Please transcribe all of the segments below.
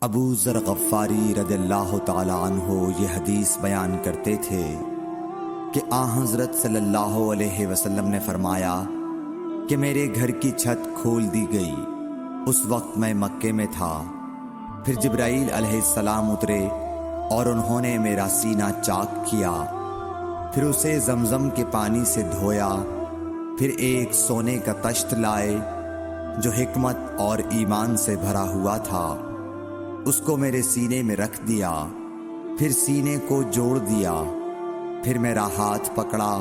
ابو ذر غفاری رضی اللہ تعالی عنہ یہ حدیث بیان کرتے تھے کہ حضرت صلی اللہ علیہ وسلم نے فرمایا کہ میرے گھر کی چھت کھول دی گئی۔ اس وقت میں مکے میں تھا۔ پھر جبرائیل علیہ السلام اترے اور انہوں نے میرا سینہ چاک کیا، پھر اسے زمزم کے پانی سے دھویا، پھر ایک سونے کا تشت لائے جو حکمت اور ایمان سے بھرا ہوا تھا، اس کو میرے سینے میں رکھ دیا، پھر سینے کو جوڑ دیا، پھر میرا ہاتھ پکڑا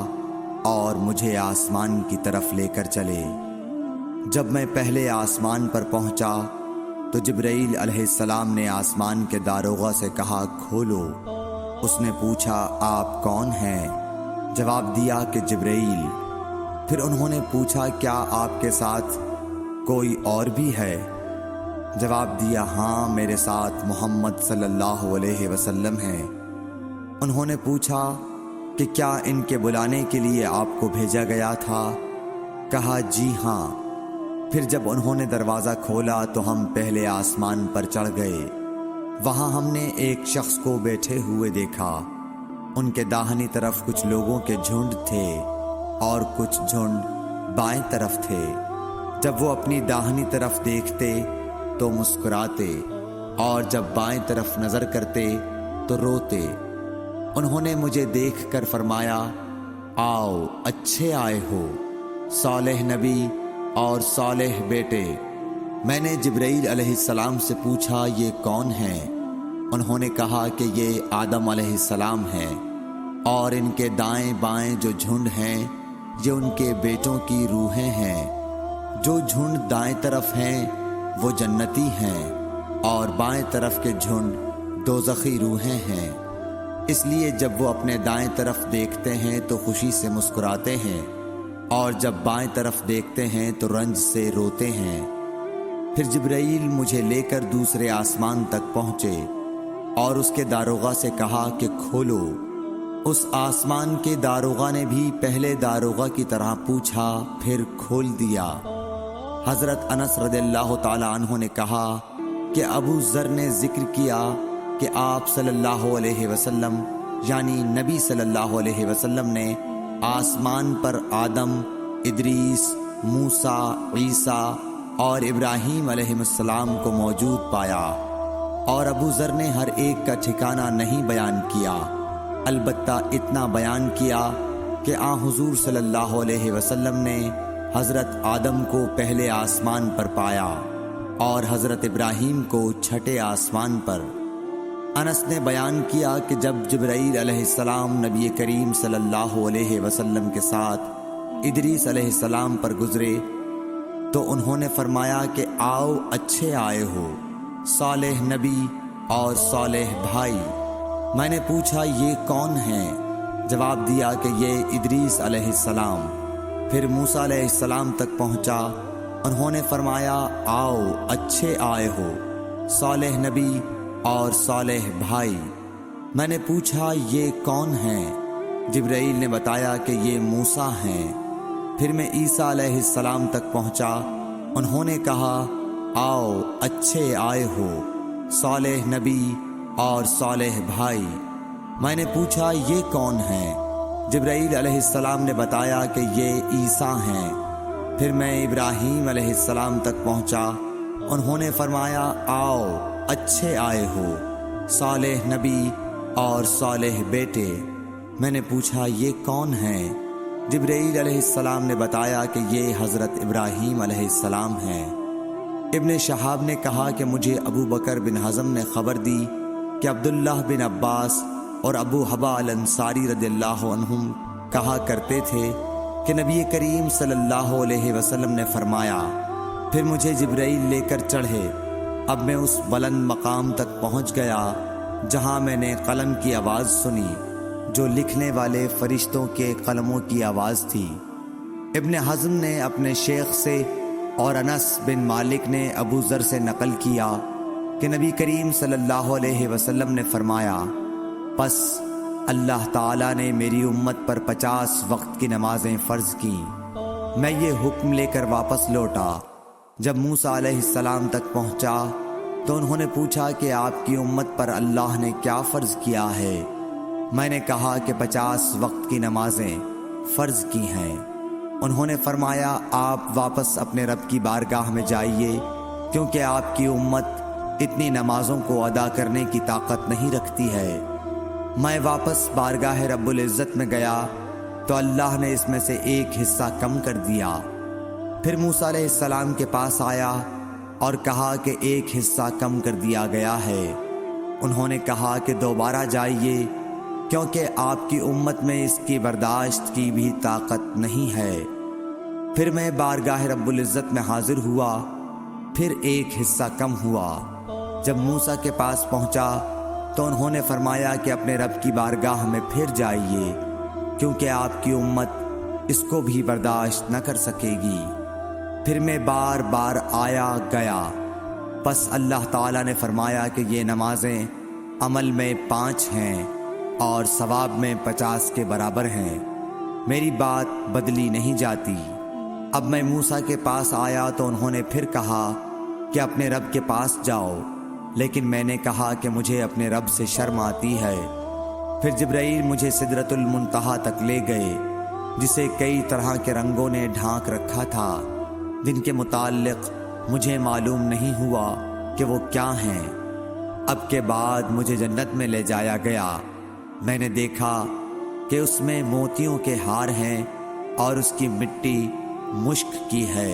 اور مجھے آسمان کی طرف لے کر چلے۔ جب میں پہلے آسمان پر پہنچا تو جبرائیل علیہ السلام نے آسمان کے داروغہ سے کہا کھولو۔ اس نے پوچھا آپ کون ہیں؟ جواب دیا کہ جبرائیل۔ پھر انہوں نے پوچھا کیا آپ کے ساتھ کوئی اور بھی ہے؟ جواب دیا ہاں، میرے ساتھ محمد صلی اللہ علیہ وسلم ہیں۔ انہوں نے پوچھا کہ کیا ان کے بلانے کے لیے آپ کو بھیجا گیا تھا؟ کہا جی ہاں۔ پھر جب انہوں نے دروازہ کھولا تو ہم پہلے آسمان پر چڑھ گئے۔ وہاں ہم نے ایک شخص کو بیٹھے ہوئے دیکھا۔ ان کے داہنی طرف کچھ لوگوں کے جھنڈ تھے اور کچھ جھنڈ بائیں طرف تھے۔ جب وہ اپنی داہنی طرف دیکھتے تو مسکراتے اور جب بائیں طرف نظر کرتے تو روتے۔ انہوں نے مجھے دیکھ کر فرمایا آؤ اچھے آئے ہو، صالح نبی اور صالح بیٹے۔ میں نے جبرائیل علیہ السلام سے پوچھا یہ کون ہیں؟ انہوں نے کہا کہ یہ آدم علیہ السلام ہیں، اور ان کے دائیں بائیں جو جھنڈ ہیں یہ ان کے بیٹوں کی روحیں ہیں۔ جو جھنڈ دائیں طرف ہیں وہ جنتی ہیں، اور بائیں طرف کے جھنڈ دوزخی روحیں ہیں۔ اس لیے جب وہ اپنے دائیں طرف دیکھتے ہیں تو خوشی سے مسکراتے ہیں، اور جب بائیں طرف دیکھتے ہیں تو رنج سے روتے ہیں۔ پھر جبرائیل مجھے لے کر دوسرے آسمان تک پہنچے اور اس کے داروغہ سے کہا کہ کھولو۔ اس آسمان کے داروغہ نے بھی پہلے داروغہ کی طرح پوچھا، پھر کھول دیا۔ حضرت انس رضی اللہ تعالی عنہ نے کہا کہ ابو ذر نے ذکر کیا کہ آپ صلی اللہ علیہ وسلم یعنی نبی صلی اللہ علیہ وسلم نے آسمان پر آدم، ادریس، موسیٰ، عیسیٰ اور ابراہیم علیہ السلام کو موجود پایا، اور ابو ذر نے ہر ایک کا ٹھکانہ نہیں بیان کیا، البتہ اتنا بیان کیا کہ حضور صلی اللہ علیہ وسلم نے حضرت آدم کو پہلے آسمان پر پایا اور حضرت ابراہیم کو چھٹے آسمان پر۔ انس نے بیان کیا کہ جب جبرائیل علیہ السلام نبی کریم صلی اللہ علیہ وسلم کے ساتھ ادریس علیہ السلام پر گزرے تو انہوں نے فرمایا کہ آؤ اچھے آئے ہو، صالح نبی اور صالح بھائی۔ میں نے پوچھا یہ کون ہیں؟ جواب دیا کہ یہ ادریس علیہ السلام۔ پھر موسیٰ علیہ السلام تک پہنچا۔ انہوں نے فرمایا آؤ اچھے آئے ہو، صالح نبی اور صالح بھائی۔ میں نے پوچھا یہ کون ہیں؟ جبرائیل نے بتایا کہ یہ موسیٰ ہیں۔ پھر میں عیسیٰ علیہ السلام تک پہنچا۔ انہوں نے کہا آؤ اچھے آئے ہو، صالح نبی اور صالح بھائی۔ میں نے پوچھا یہ کون ہیں؟ جبرائیل علیہ السلام نے بتایا کہ یہ عیسیٰ ہیں۔ پھر میں ابراہیم علیہ السلام تک پہنچا۔ انہوں نے فرمایا آؤ اچھے آئے ہو، صالح نبی اور صالح بیٹے۔ میں نے پوچھا یہ کون ہیں؟ جبرائیل علیہ السلام نے بتایا کہ یہ حضرت ابراہیم علیہ السلام ہیں۔ ابن شہاب نے کہا کہ مجھے ابو بکر بن حزم نے خبر دی کہ عبداللہ بن عباس اور ابو حبا الانصاری رضی اللہ عنہم کہا کرتے تھے کہ نبی کریم صلی اللہ علیہ وسلم نے فرمایا، پھر مجھے جبرائیل لے کر چڑھے۔ اب میں اس بلند مقام تک پہنچ گیا جہاں میں نے قلم کی آواز سنی جو لکھنے والے فرشتوں کے قلموں کی آواز تھی۔ ابن حزم نے اپنے شیخ سے اور انس بن مالک نے ابو ذر سے نقل کیا کہ نبی کریم صلی اللہ علیہ وسلم نے فرمایا، پس اللہ تعالیٰ نے میری امت پر 50 وقت کی نمازیں فرض کی۔ میں یہ حکم لے کر واپس لوٹا۔ جب موسیٰ علیہ السلام تک پہنچا تو انہوں نے پوچھا کہ آپ کی امت پر اللہ نے کیا فرض کیا ہے؟ میں نے کہا کہ 50 وقت کی نمازیں فرض کی ہیں۔ انہوں نے فرمایا آپ واپس اپنے رب کی بارگاہ میں جائیے، کیونکہ آپ کی امت اتنی نمازوں کو ادا کرنے کی طاقت نہیں رکھتی ہے۔ میں واپس بارگاہ رب العزت میں گیا تو اللہ نے اس میں سے ایک حصہ کم کر دیا۔ پھر موسیٰ علیہ السلام کے پاس آیا اور کہا کہ ایک حصہ کم کر دیا گیا ہے۔ انہوں نے کہا کہ دوبارہ جائیے، کیونکہ آپ کی امت میں اس کی برداشت کی بھی طاقت نہیں ہے۔ پھر میں بارگاہ رب العزت میں حاضر ہوا، پھر ایک حصہ کم ہوا۔ جب موسیٰ کے پاس پہنچا تو انہوں نے فرمایا کہ اپنے رب کی بارگاہ میں پھر جائیے، کیونکہ آپ کی امت اس کو بھی برداشت نہ کر سکے گی۔ پھر میں بار بار آیا گیا، پس اللہ تعالیٰ نے فرمایا کہ یہ نمازیں عمل میں 5 ہیں اور ثواب میں 50 کے برابر ہیں، میری بات بدلی نہیں جاتی۔ اب میں موسیٰ کے پاس آیا تو انہوں نے پھر کہا کہ اپنے رب کے پاس جاؤ، لیکن میں نے کہا کہ مجھے اپنے رب سے شرم آتی ہے۔ پھر جبرائیل مجھے سدرۃ المنتہا تک لے گئے، جسے کئی طرح کے رنگوں نے ڈھانک رکھا تھا، جن کے متعلق مجھے معلوم نہیں ہوا کہ وہ کیا ہیں۔ اب کے بعد مجھے جنت میں لے جایا گیا۔ میں نے دیکھا کہ اس میں موتیوں کے ہار ہیں اور اس کی مٹی مشک کی ہے۔